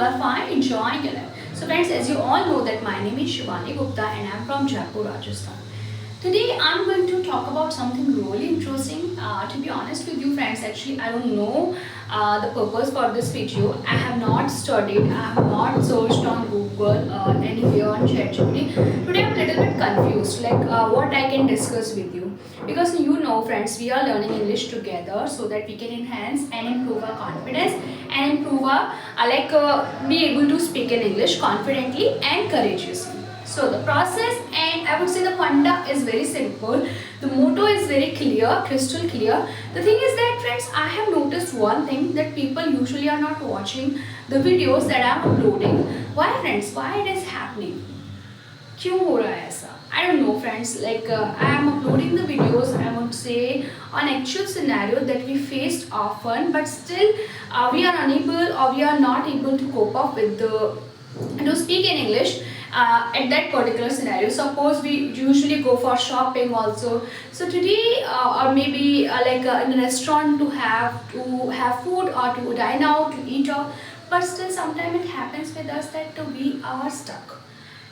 are fine, enjoying your life. So friends, as you all know that my name is Shivani Gupta and I am from Jaipur, Rajasthan. Today I'm going to talk about something really interesting. To be honest with you friends, actually I don't know the purpose for this video. I have not studied, I have not searched on Google or anywhere on ChatGPT. Today I'm a little bit confused like what I can discuss with you. Because you know friends, we are learning English together so that we can enhance and improve our confidence and improve our be able to speak in English confidently and courageously. So the process and I would say the funda is very simple. The motto is very clear, crystal clear. The thing is that friends, I have noticed one thing that people usually are not watching the videos that I am uploading. Why friends? Why it is happening? क्यों हो रहा है ऐसा? I don't know friends, like I am uploading the videos, I would say, on actual scenario that we faced often, but still we are unable or we are not able to cope up with to speak in English at that particular scenario. Suppose we usually go for shopping also. So today or maybe in a restaurant to have food or to dine out, to eat out, but still sometimes it happens with us that we are stuck.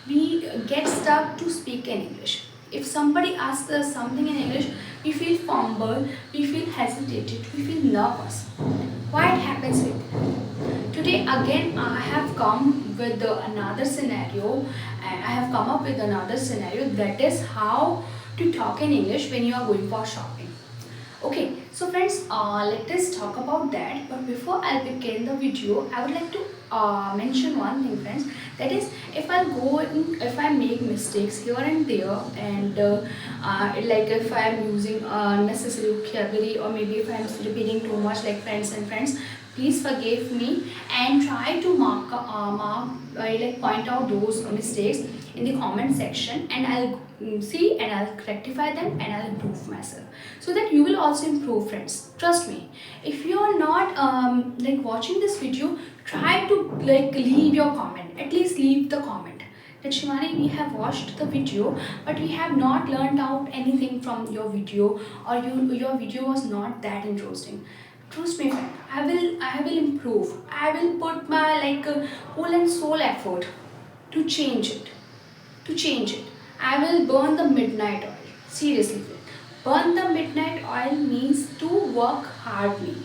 We get stuck to speak in English. If somebody asks us something in English, we feel fumble, we feel hesitated, we feel nervous. Why it happens with it? Today again I have come with another scenario. I have come up with another scenario, that is how to talk in English when you are going for shopping. Okay, so friends, let us talk about that. But before I begin the video, I would like to mention one thing, friends. That is, if I make mistakes here and there, and if I am using unnecessary vocabulary, or maybe if I am repeating too much, like friends, please forgive me and try to point out those mistakes in the comment section, and I'll see and I'll rectify them and I'll improve myself, so that you will also improve, friends. Trust me. If you are not watching this video, try to leave your comment. At least leave the comment that Shivani, we have watched the video, but we have not learned out anything from your video, or your video was not that interesting. Trust me, friend. I will improve. I will put my whole and soul effort to change it. To change it. I will burn the midnight oil. Seriously, friend. Burn the midnight oil means to work hardly,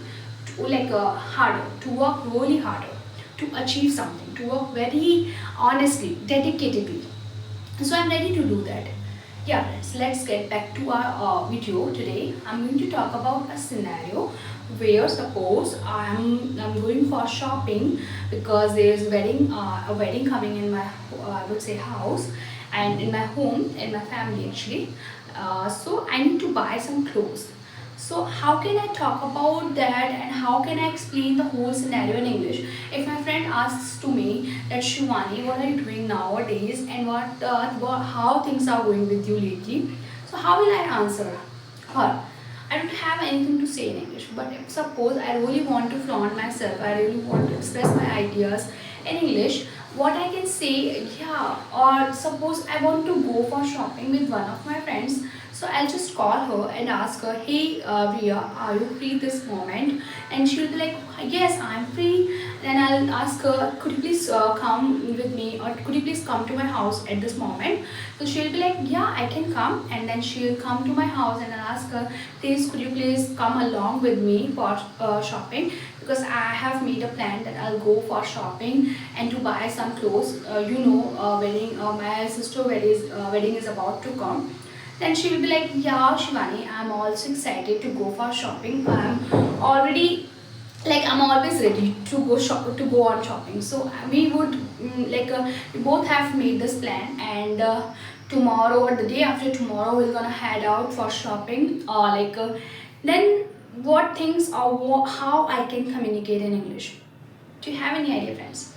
harder, to work really harder, to achieve something, to work very honestly, dedicatedly. So I'm ready to do that. Yeah, friends, let's get back to our video today. I'm going to talk about a scenario where suppose I'm going for shopping because there's a wedding coming in my I would say house, and in my home, in my family actually. So I need to buy some clothes. So how can I talk about that, and how can I explain the whole scenario in English? If my friend asks to me that Shivani, what are you doing nowadays, and how things are going with you lately? So how will I answer her? I don't have anything to say in English, but if suppose I really want to flaunt myself, I really want to express my ideas in English, what I can say, yeah, or suppose I want to go for shopping with one of my friends, so I'll just call her and ask her, hey Ria, are you free this moment? And she'll be like, yes, I'm free. Then I'll ask her, could you please come with me, or could you please come to my house at this moment? So she'll be like, yeah, I can come. And then she'll come to my house, and I'll ask her, please, could you please come along with me for shopping? Because I have made a plan that I'll go for shopping and to buy some clothes. My sister wedding is about to come. Then she will be like, yeah, Shivani, I'm also excited to go for shopping. I'm always ready to go on shopping. So we both have made this plan, and tomorrow or the day after tomorrow we're gonna head out for shopping. Then what things or how I can communicate in English? Do you have any idea, friends?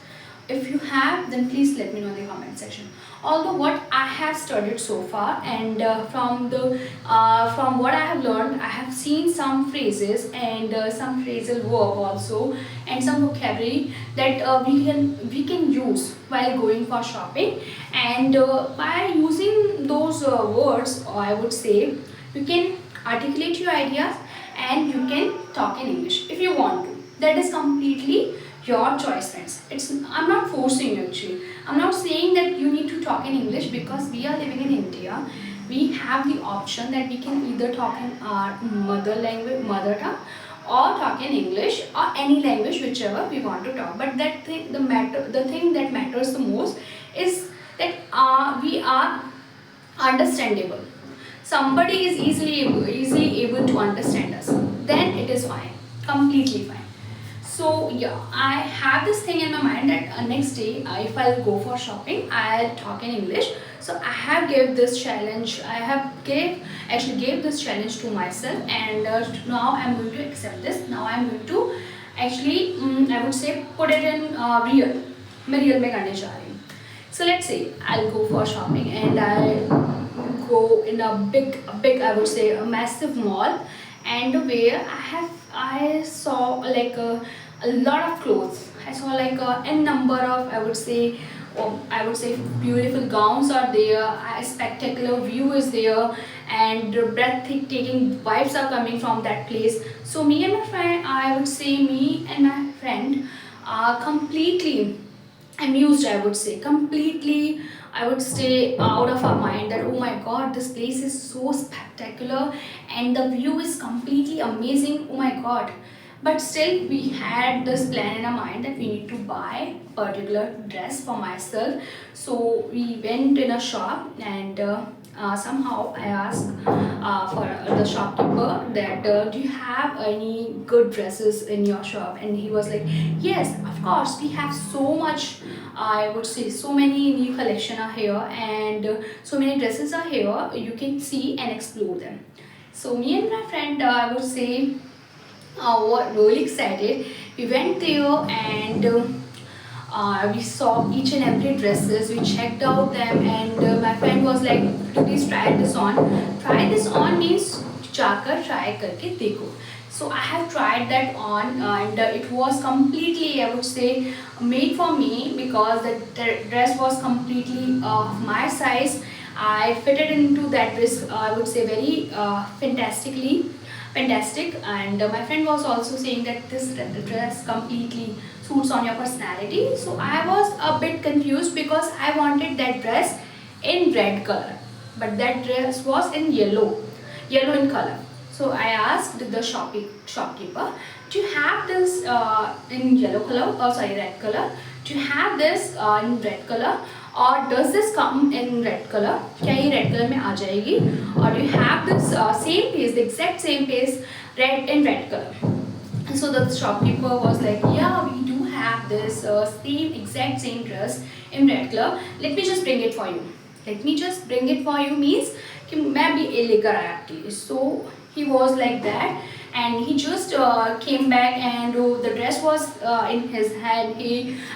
If you have, then please let me know in the comment section. Although what I have studied so far, and from what I have learned, I have seen some phrases and some phrasal verb also, and some vocabulary that we can use while going for shopping. And by using those words, I would say, you can articulate your ideas and you can talk in English if you want to. That is completely your choice, friends. I'm not forcing you actually. I'm not saying that you need to talk in English, because we are living in India. We have the option that we can either talk in our mother language, mother tongue, or talk in English, or any language, whichever we want to talk. But the thing that matters the most is that we are understandable. Somebody is easily able to understand us, then it is fine, completely fine. So yeah, I have this thing in my mind that next day, if I'll go for shopping, I'll talk in English. So I have gave this challenge. I have gave this challenge to myself, and now I'm going to accept this. Now I'm going to actually, I would say, put it in real. मैं real में करने जा रही हूँ. So let's say I'll go for shopping, and I go in a big, I would say, a massive mall, and where I saw like a lot of clothes. I saw like a n number of, I would say beautiful gowns are there. A spectacular view is there, and breathtaking vibes are coming from that place. So me and my friend are completely amused, I would say, completely, I would stay out of our mind that, oh my god, this place is so spectacular and the view is completely amazing, oh my god. But still, we had this plan in our mind that we need to buy a particular dress for myself. So we went in a shop, and somehow I asked for the shopkeeper that, do you have any good dresses in your shop? And he was like, yes, of course, we have so much, I would say, so many new collection are here, and so many dresses are here, you can see and explore them. So me and my friend, I would say, were really excited. We went there, and we saw each and every dresses. We checked out them, and my friend was like, please try this on. Try this on means जाकर try करके देखो. So I have tried that on, and it was completely, I would say, made for me, because the dress was completely of my size. I fitted into that dress, I would say, very fantastic. And my friend was also saying that this dress completely suits on your personality. So I was a bit confused, because I wanted that dress in red color, but that dress was in yellow in color. So I asked the shopkeeper, do you have this in yellow color, or sorry, red color? Do you have this in red color, or does this come in red color? क्या ये red color में आ जाएगी? Or do you have this same piece, the exact same piece, in red color? And so the shopkeeper was like, yeah, we do have this exact same dress in red color. Let me just bring it for you. Let me just bring it for you means कि मैं भी ये लेकर आया आपके लिए. So he was like that, and he just came back, and the dress was in his hand.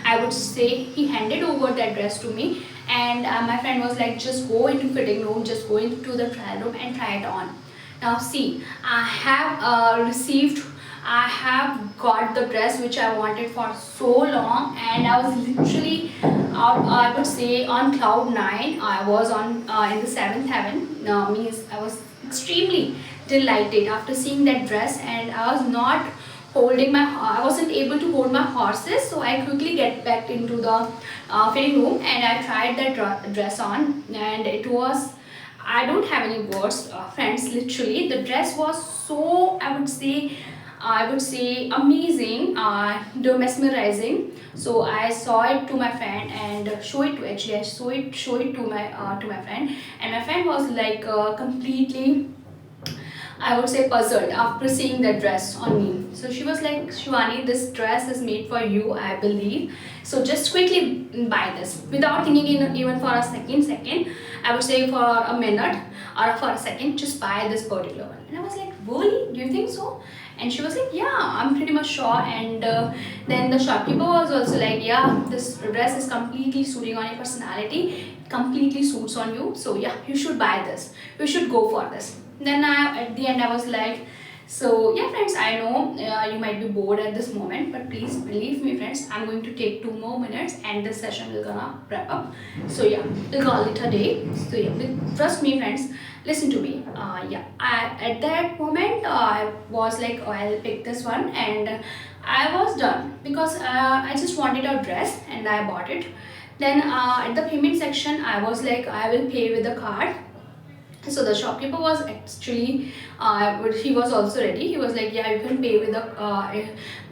I would say, he handed over that dress to me, and my friend was like, just go into fitting room, just go into the trial room and try it on. Now see, I have got the dress which I wanted for so long, and I was literally, I would say, on cloud 9. I was on in the 7th heaven. Means I was extremely delighted after seeing that dress, and I wasn't able to hold my horses, so I quickly get back into the fitting room, and I tried that dress on, and it was, I don't have any words, friends. Literally, the dress was so, I would say amazing, mesmerizing. So I saw it to my friend and show it to, actually I show it to my friend, and my friend was like completely, I would say, puzzled after seeing that dress on me. So she was like, Shivani, this dress is made for you, I believe. So just quickly buy this, without thinking even for a second. I would say for a minute or for a second, just buy this particular one. And I was like, really? Do you think so? And she was like, yeah, I'm pretty much sure. And then the shopkeeper was also like, yeah, this dress is completely suiting on your personality, completely suits on you. So yeah, you should buy this. You should go for this. Then at the end, I was like, so yeah, friends, I know you might be bored at this moment, but please believe me, friends, I'm going to take 2 more minutes and this session will gonna wrap up. So yeah, we'll call it a day. So yeah, trust me, friends, listen to me. At that moment, I was like, oh, I'll pick this one, and I was done because I just wanted a dress and I bought it. Then at the payment section, I was like, I will pay with the card. So the shopkeeper was actually he was also ready. He was like, yeah, you can pay with a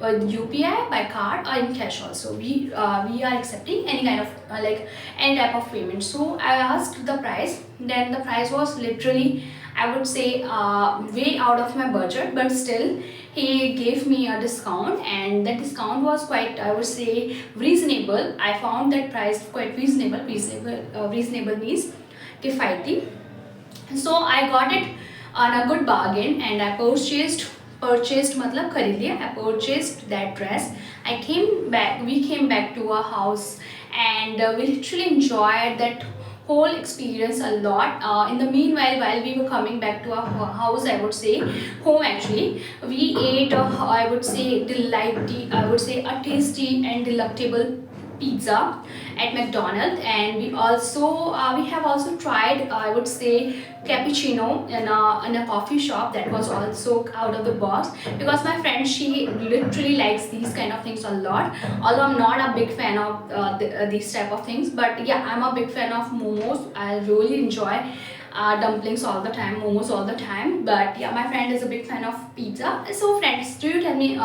UPI, by card, or in cash also. We are accepting any kind of like any type of payment. So I asked the price. Then the price was literally, I would say, way out of my budget, but still he gave me a discount, and that discount was quite, I would say, reasonable. I found that price quite reasonable. Reasonable means kifaiti. So I got it on a good bargain, and I purchased matlab kharid liya. I purchased that dress. We came back to our house, and we literally enjoyed that whole experience a lot. In the meanwhile, while we were coming back to our house, I would say home actually, we ate I would say a tasty and delectable pizza at McDonald's, and we have also tried, I would say, cappuccino in a coffee shop that was also out of the box, because my friend, she literally likes these kind of things a lot. Although I'm not a big fan of these type of things, but yeah, I'm a big fan of momos. I really enjoy dumplings all the time, momos all the time. But yeah, my friend is a big fan of pizza. So friends, do you tell me,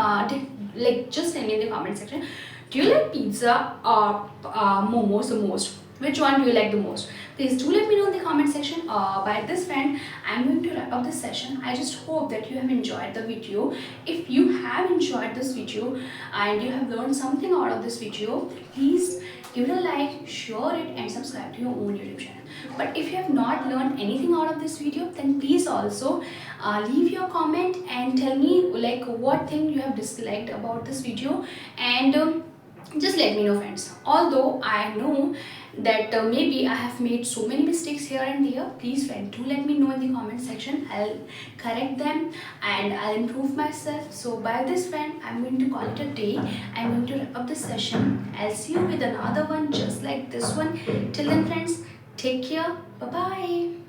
just tell me in the comment section, do you like pizza or momos the most? Which one do you like the most? Please do let me know in the comment section. By this friend, I'm going to wrap up this session. I just hope that you have enjoyed the video. If you have enjoyed this video and you have learned something out of this video, please give it a like, share it, and subscribe to your own YouTube channel. But if you have not learned anything out of this video, then please also leave your comment and tell me like what thing you have disliked about this video, and just let me know, friends. Although I know that maybe I have made so many mistakes here and there, please friend, do let me know in the comment section. I'll correct them and I'll improve myself. So by this friend, I'm going to call it a day. I'm going to wrap up this session. I'll see you with another one just like this one. Till then friends, take care. Bye bye.